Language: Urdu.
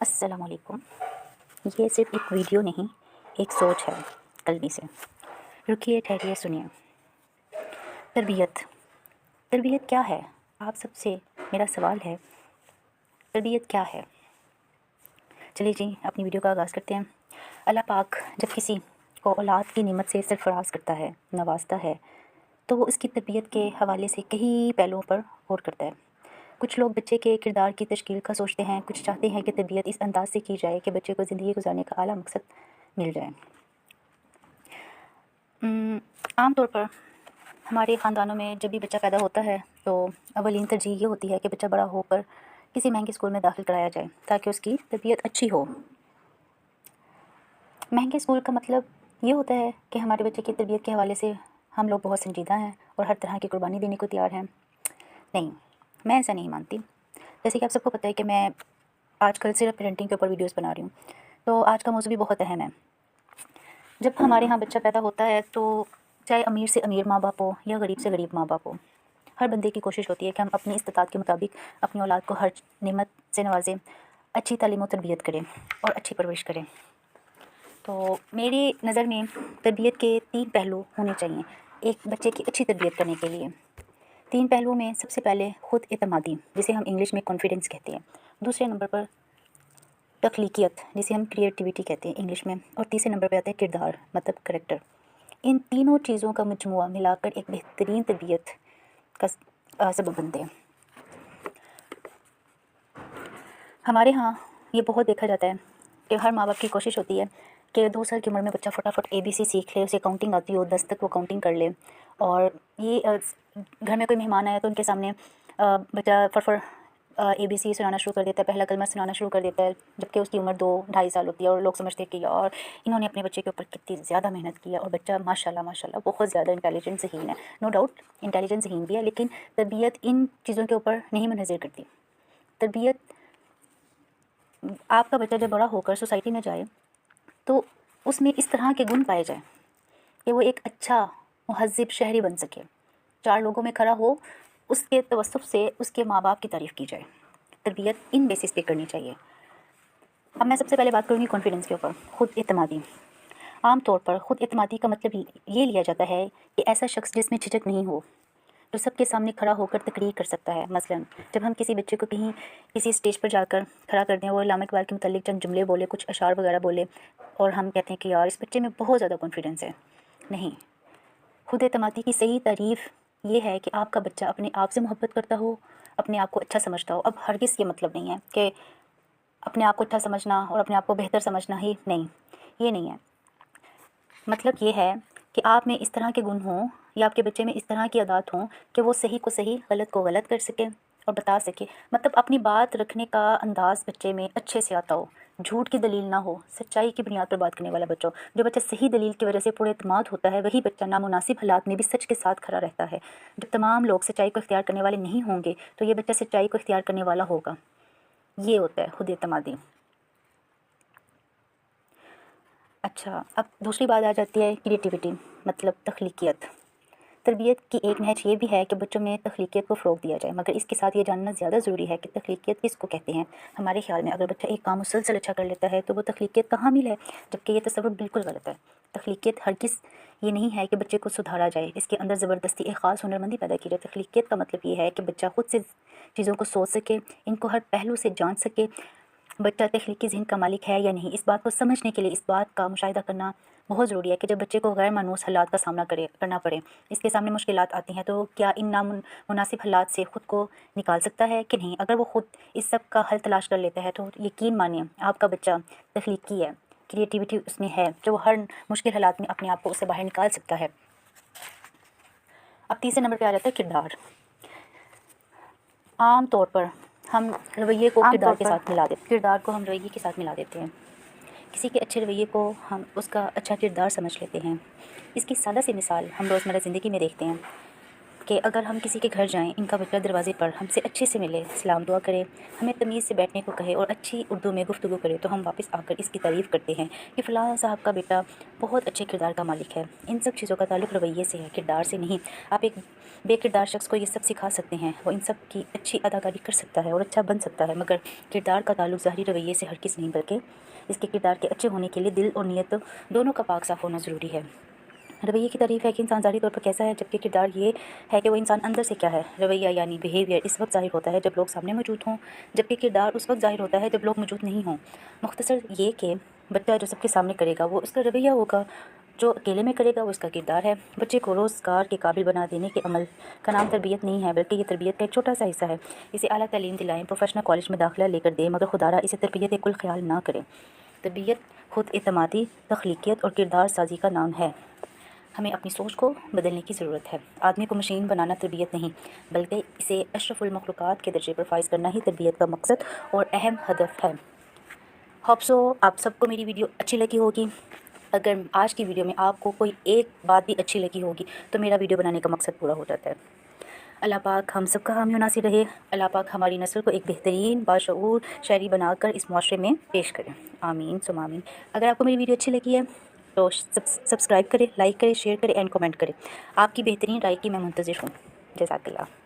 السلام علیکم۔ یہ صرف ایک ویڈیو نہیں، ایک سوچ ہے قلبی سے۔ رکیے، ٹھہریے، سنیے۔ تربیت کیا ہے؟ آپ سب سے میرا سوال ہے، تربیت کیا ہے؟ چلیے جی، اپنی ویڈیو کا آغاز کرتے ہیں۔ اللہ پاک جب کسی کو اولاد کی نعمت سے سرفراز کرتا ہے، نوازتا ہے، تو وہ اس کی تربیت کے حوالے سے کئی پہلوؤں پر غور کرتا ہے۔ کچھ لوگ بچے کے کردار کی تشکیل کا سوچتے ہیں، کچھ چاہتے ہیں کہ تربیت اس انداز سے کی جائے کہ بچے کو زندگی گزارنے کا اعلیٰ مقصد مل جائے۔ عام طور پر ہمارے خاندانوں میں جب بھی بچہ پیدا ہوتا ہے تو اولین ترجیح یہ ہوتی ہے کہ بچہ بڑا ہو کر کسی مہنگے اسکول میں داخل کرایا جائے تاکہ اس کی تربیت اچھی ہو۔ مہنگے اسکول کا مطلب یہ ہوتا ہے کہ ہمارے بچے کی تربیت کے حوالے سے ہم لوگ بہت سنجیدہ ہیں اور ہر طرح کی قربانی دینے کو تیار ہیں۔ نہیں، میں ایسا نہیں مانتی۔ جیسے کہ آپ سب کو پتہ ہے کہ میں آج کل صرف پیرنٹنگ کے اوپر ویڈیوز بنا رہی ہوں، تو آج کا موضوع بھی بہت اہم ہے۔ جب ہمارے ہاں بچہ پیدا ہوتا ہے تو چاہے امیر سے امیر ماں باپ ہو یا غریب سے غریب ماں باپ ہو، ہر بندے کی کوشش ہوتی ہے کہ ہم اپنی استطاعت کے مطابق اپنی اولاد کو ہر نعمت سے نوازیں، اچھی تعلیم و تربیت کریں اور اچھی پرورش کریں۔ تو میری نظر میں تربیت کے 3 پہلو ہونے چاہیے ایک بچے کی اچھی تربیت کرنے کے لیے۔ 3 پہلوؤں میں سب سے پہلے خود اعتمادی، جسے ہم انگلش میں کانفیڈنس کہتے ہیں۔ دوسرے نمبر پر تخلیقیت، جسے ہم کریٹیوٹی کہتے ہیں انگلش میں، اور تیسرے نمبر پہ آتا ہے کردار، مطلب کریکٹر۔ ان تینوں چیزوں کا مجموعہ ملا کر ایک بہترین تربیت کا سبب بنتے ہیں۔ ہمارے ہاں یہ بہت دیکھا جاتا ہے کہ ہر ماں باپ کی کوشش ہوتی ہے کہ 2 سال کی عمر میں بچہ فٹافٹ ABC سیکھ لے، اسے کاؤنٹنگ آتی ہو، 10 تک وہ کاؤنٹنگ کر لے، اور یہ گھر میں کوئی مہمان آیا تو ان کے سامنے بچہ فٹافٹ ABC سنانا شروع کر دیتا ہے، پہلا کلمہ سنانا شروع کر دیتا ہے، جبکہ اس کی عمر 2-2.5 سال ہوتی ہے، اور لوگ سمجھتے ہیں کہ یار انہوں نے اپنے بچے کے اوپر کتنی زیادہ محنت کی ہے، اور بچہ ماشاءاللہ بہت زیادہ انٹیلیجنٹ ذہین ہے۔ نو ڈاؤٹ انٹیلیجنٹ ذہین بھی ہے، لیکن تربیت ان چیزوں کے اوپر نہیں منحصر کرتی۔ تربیت، آپ کا بچہ جب بڑا ہو کر سوسائٹی میں جائے تو اس میں اس طرح کے گن پائے جائیں کہ وہ ایک اچھا مہذب شہری بن سکے، 4 لوگوں میں کھڑا ہو، اس کے توسط سے اس کے ماں باپ کی تعریف کی جائے۔ تربیت ان بیسس پہ کرنی چاہیے۔ اب میں سب سے پہلے بات کروں گی کانفیڈنس کے اوپر، خود اعتمادی۔ عام طور پر خود اعتمادی کا مطلب یہ لیا جاتا ہے کہ ایسا شخص جس میں جھجک نہیں ہو، جو سب کے سامنے کھڑا ہو کر تقریر کر سکتا ہے۔ مثلا جب ہم کسی بچے کو کہیں کسی اسٹیج پر جا کر کھڑا کر دیں، وہ علامہ اقبال کے متعلق چند جملے بولے، کچھ اشعار وغیرہ بولے، اور ہم کہتے ہیں کہ یار اس بچے میں بہت زیادہ کانفیڈنس ہے۔ نہیں، خود اعتمادی کی صحیح تعریف یہ ہے کہ آپ کا بچہ اپنے آپ سے محبت کرتا ہو، اپنے آپ کو اچھا سمجھتا ہو۔ اب ہرگز یہ مطلب نہیں ہے کہ اپنے آپ کو اچھا سمجھنا اور اپنے آپ کو بہتر سمجھنا ہی نہیں، یہ نہیں ہے۔ مطلب یہ ہے کہ آپ میں اس طرح کے گن ہوں یا آپ کے بچے میں اس طرح کی عادات ہوں کہ وہ صحیح کو صحیح، غلط کو غلط کر سکے اور بتا سکے۔ مطلب اپنی بات رکھنے کا انداز بچے میں اچھے سے آتا ہو، جھوٹ کی دلیل نہ ہو، سچائی کی بنیاد پر بات کرنے والا بچہ ہو۔ جو بچہ صحیح دلیل کی وجہ سے پورے اعتماد ہوتا ہے، وہی بچہ نامناسب حالات میں بھی سچ کے ساتھ کھڑا رہتا ہے۔ جب تمام لوگ سچائی کو اختیار کرنے والے نہیں ہوں گے تو یہ بچہ سچائی کو اختیار کرنے والا ہوگا۔ یہ ہوتا ہے خود اعتمادی۔ اچھا، اب دوسری بات آ جاتی ہے کریٹیوٹی، مطلب تخلیقیت۔ تربیت کی ایک نہج یہ بھی ہے کہ بچوں میں تخلیقیت کو فروغ دیا جائے، مگر اس کے ساتھ یہ جاننا زیادہ ضروری ہے کہ تخلیقیت کس کو کہتے ہیں۔ ہمارے خیال میں اگر بچہ ایک کام مسلسل اچھا کر لیتا ہے تو وہ تخلیقیت کا حامل ہے، جبکہ یہ تصور بالکل غلط ہے۔ تخلیقیت ہرگز یہ نہیں ہے کہ بچے کو سدھارا جائے، اس کے اندر زبردستی ایک خاص ہنرمندی پیدا کی جائے۔ تخلیقیت کا مطلب یہ ہے کہ بچہ خود سے چیزوں کو سوچ سکے، ان کو ہر پہلو سے جان سکے۔ بچہ تخلیقی ذہن کا مالک ہے یا نہیں، اس بات کو سمجھنے کے لیے اس بات کا مشاہدہ کرنا بہت ضروری ہے کہ جب بچے کو غیر مانوس حالات کا سامنا کرنا پڑے، اس کے سامنے مشکلات آتی ہیں، تو کیا ان نامناسب حالات سے خود کو نکال سکتا ہے کہ نہیں۔ اگر وہ خود اس سب کا حل تلاش کر لیتا ہے تو یقین مانیں آپ کا بچہ تخلیقی ہے، کریٹیوٹی اس میں ہے، جو وہ ہر مشکل حالات میں اپنے آپ کو اس سے باہر نکال سکتا ہے۔ اب تیسرے نمبر پہ آ جاتا ہے کردار۔ عام طور پر ہم رویے کو کردار کے ساتھ ملا دیتے ہیں، کردار کو ہم رویے کے ساتھ ملا دیتے ہیں۔ کسی کے اچھے رویے کو ہم اس کا اچھا کردار سمجھ لیتے ہیں۔ اس کی سادہ سی مثال ہم روزمرہ زندگی میں دیکھتے ہیں۔ کہ اگر ہم کسی کے گھر جائیں، ان کا بچہ دروازے پر ہم سے اچھے سے ملے، سلام دعا کرے، ہمیں تمیز سے بیٹھنے کو کہے اور اچھی اردو میں گفتگو کرے، تو ہم واپس آ کر اس کی تعریف کرتے ہیں کہ فلاں صاحب کا بیٹا بہت اچھے کردار کا مالک ہے۔ ان سب چیزوں کا تعلق رویے سے ہے، کردار سے نہیں۔ آپ ایک بے کردار شخص کو یہ سب سکھا سکتے ہیں، وہ ان سب کی اچھی اداکاری کر سکتا ہے اور اچھا بن سکتا ہے، مگر کردار کا تعلق ظاہری رویے سے ہرگز نہیں، بلکہ اس کے کردار کے اچھے ہونے کے لیے دل اور نیت دونوں کا پاک صاف ہونا ضروری ہے۔ رویے کی تعریف ہے کہ انسان ظاہری طور پر کیسا ہے، جبکہ کردار یہ ہے کہ وہ انسان اندر سے کیا ہے۔ رویہ یعنی بیہیویئر اس وقت ظاہر ہوتا ہے جب لوگ سامنے موجود ہوں، جبکہ کردار اس وقت ظاہر ہوتا ہے جب لوگ موجود نہیں ہوں۔ مختصر یہ کہ بچہ جو سب کے سامنے کرے گا وہ اس کا رویہ ہوگا، جو اکیلے میں کرے گا وہ اس کا کردار ہے۔ بچے کو روزگار کے قابل بنا دینے کے عمل کا نام تربیت نہیں ہے، بلکہ یہ تربیت کا ایک چھوٹا سا حصہ ہے۔ اسے اعلیٰ تعلیم دلائیں، پروفیشنل کالج میں داخلہ لے کر دیں، مگر خدارہ اسے تربیت کل خیال نہ کریں۔ تربیت خود اعتمادی، تخلیقیت اور کردار سازی کا نام ہے۔ ہمیں اپنی سوچ کو بدلنے کی ضرورت ہے۔ آدمی کو مشین بنانا تربیت نہیں، بلکہ اسے اشرف المخلوقات کے درجے پر فائز کرنا ہی تربیت کا مقصد اور اہم ہدف ہے۔ ہوپ سو آپ سب کو میری ویڈیو اچھی لگی ہوگی۔ اگر آج کی ویڈیو میں آپ کو کوئی ایک بات بھی اچھی لگی ہوگی تو میرا ویڈیو بنانے کا مقصد پورا ہو جاتا ہے۔ اللہ پاک ہم سب کا حامی و ناصر رہے۔ اللہ پاک ہماری نسل کو ایک بہترین باشعور شہری بنا کر اس معاشرے میں پیش کریں۔ آمین ثم آمین۔ اگر آپ کو میری ویڈیو اچھی لگی ہے تو سبسکرائب کریں، لائک کریں، شیئر کریں اینڈ کمنٹ کریں۔ آپ کی بہترین رائے کی میں منتظر ہوں۔ جزاک اللہ۔